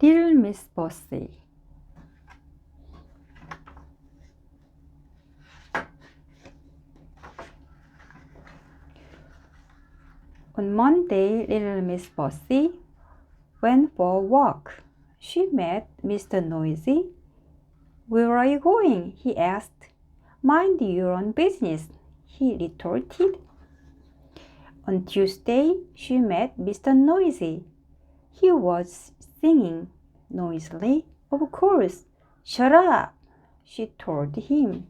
Little Miss Bossy. On Monday, little Miss Bossy went for a walk. She met Mr. Noisy. "Where are you going?" he asked. "Mind your own business," he retorted. On Tuesday, she met Mr. Noisy. He was singing noisily. "Of course." "Shut up," she told him.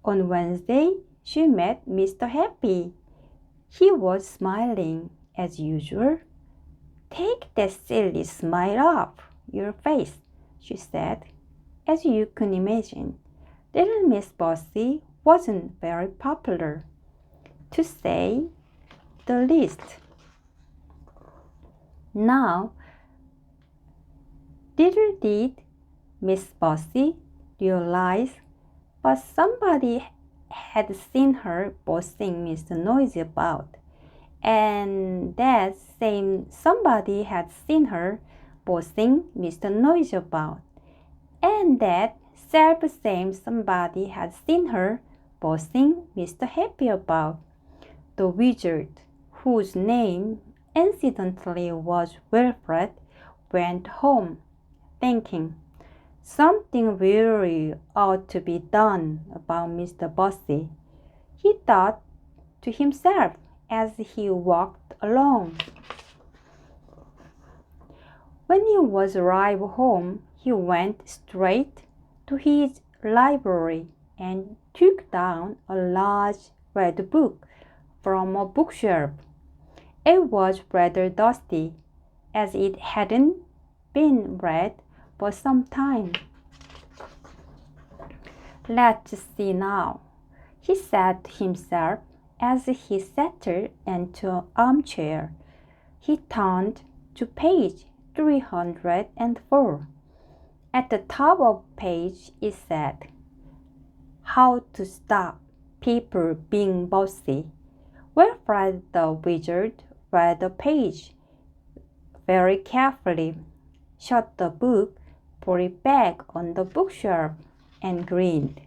On Wednesday, she met Mr. Happy. He was smiling as usual. "Take that silly smile off your face," she said. As you can imagine, little Miss Bossy wasn't very popular, to say the least. Now, little did Miss Bossy realize, but somebody had seen her bossing Mr. Noisy about, and that same somebody had seen her bossing Mr. Noisy about, and that self-same somebody had seen her bossing Mr. Happy about. The wizard, whose name incidentally was Wilfred, went home, thinking something really ought to be done about Mr. Bossy. He thought to himself as he walked along. When he was arrived home, he went straight to his library and took down a large red book from a bookshelf. It was rather dusty, as it hadn't been read for some time. "Let's see now," he said to himself as he settled into an armchair. He turned to page 304. At the top of the page it said, "How to Stop People Being Bossy." Wilfred the Wizard read the page very carefully, shut the book, put it back on the bookshelf, and grinned.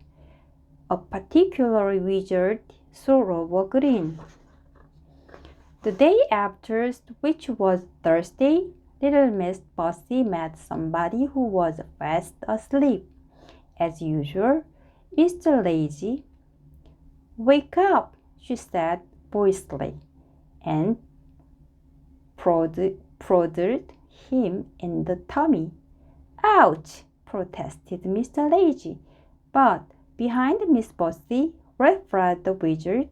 A particular wizard sort of a grin. The day after, which was Thursday, little Miss Bossy met somebody who was fast asleep. As usual, Mr. Lazy. "Wake up," she said boyishly, and prodded him in the tummy. "Ouch!" protested Mr. Lazy. But behind Miss Bossy, Wilfred the Wizard,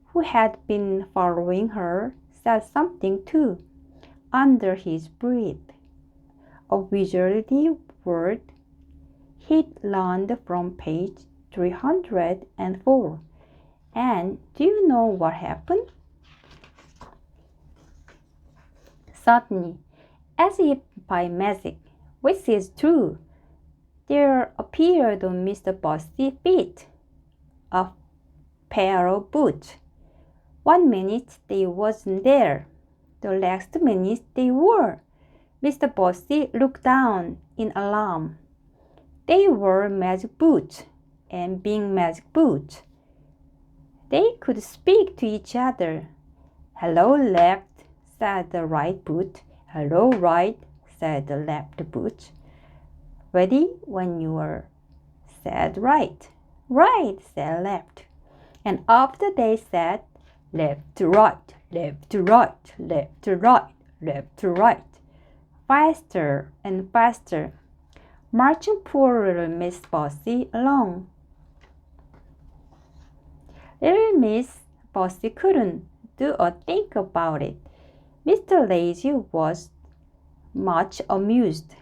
who had been following her, said something too, under his breath. A wizardy word he'd learned from page 304. And do you know what happened? Suddenly, as if by magic, which is true, there appeared on Mr. Bossy's feet a pair of boots. 1 minute they wasn't there. The next minute they were. Mr. Bossy looked down in alarm. They were magic boots, and being magic boots, they could speak to each other. "Hello, left," said the right boot. "Hello, right," said the left boot. "Ready when you are," said right. "Right," said left. And after they said, "Left to right, left to right, left to right, left to right," faster and faster, marching poor little Miss Bossy along. Little Miss Bossy couldn't do a thing about it. Mr. Lazy was much amused.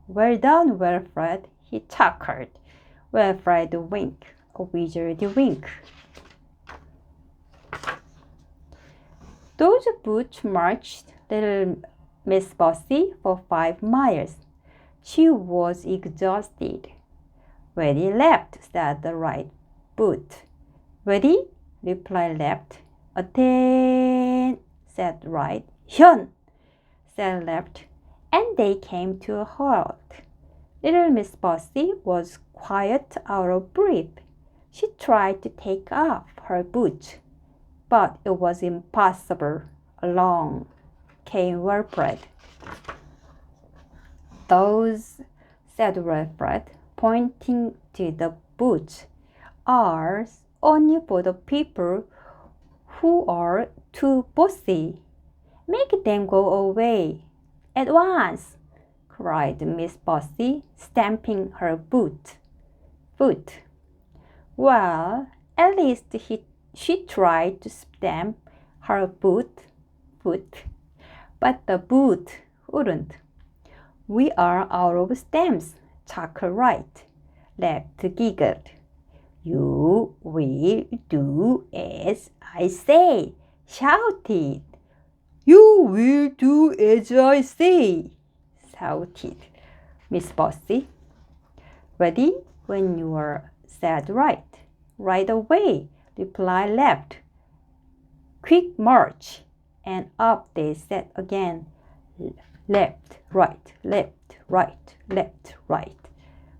"Well done, Wilfred," he chuckled. Wilfred wink, a wizard wink. Those boots marched little Miss Bossy for 5 miles. She was exhausted. "Ready, left," said the right boot. "Ready," replied left. "Attend," said right. "Hyun," said left. and they came to a halt. Little Miss Bossy was quite out of breath. She tried to take off her boots, but it was impossible. Along came Wilfred. "Those," said Wilfred, pointing to the boots, "are only for the people who are too bossy. Make them go away at once," cried Miss Bossy, stamping her foot. Well, at least she tried to stamp her foot, but the boot wouldn't. "We are out of stamps," chuckled Right. Left giggled. "You will do as I say," shouted. "You will do as I say," shouted Miss Bossy. "Ready when you are," said Right. "Right away," replied Left. "Quick march," and up they set again. Left, right, left, right, left, right,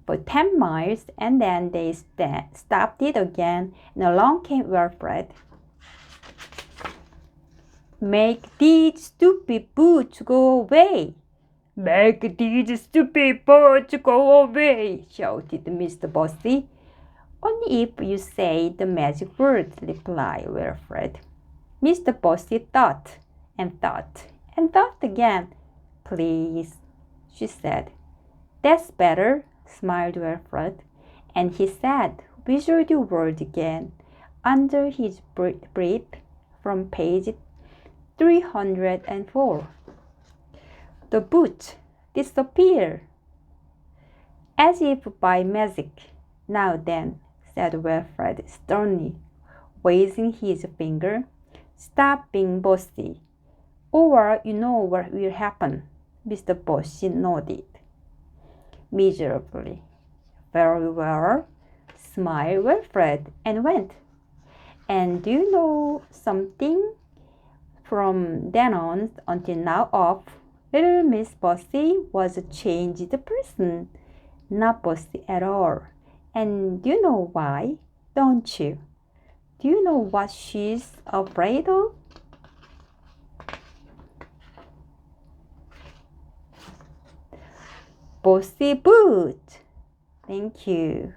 for 10 miles, and then they stopped it again, and along came Wilfred. "Make these stupid boots go away." "Make these stupid boots go away," shouted Mr. Bossy. "Only if you say the magic word," replied Wilfred. Mr. Bossy thought and thought and thought again. "Please," she said. "That's better," smiled Wilfred, and he said Wizard word again under his breath from page 304. The boots disappeared as if by magic. "Now then," said Wilfred sternly, raising his finger, "stop being bossy, or you know what will happen." Mr. Bossy nodded miserably. "Very well," smiled Wilfred, and went. And do you know something? From then on until now Little Miss Bossy was a changed person, not bossy at all. And do you know why? Don't you? Do you know what she's afraid of? Bossy boot. Thank you.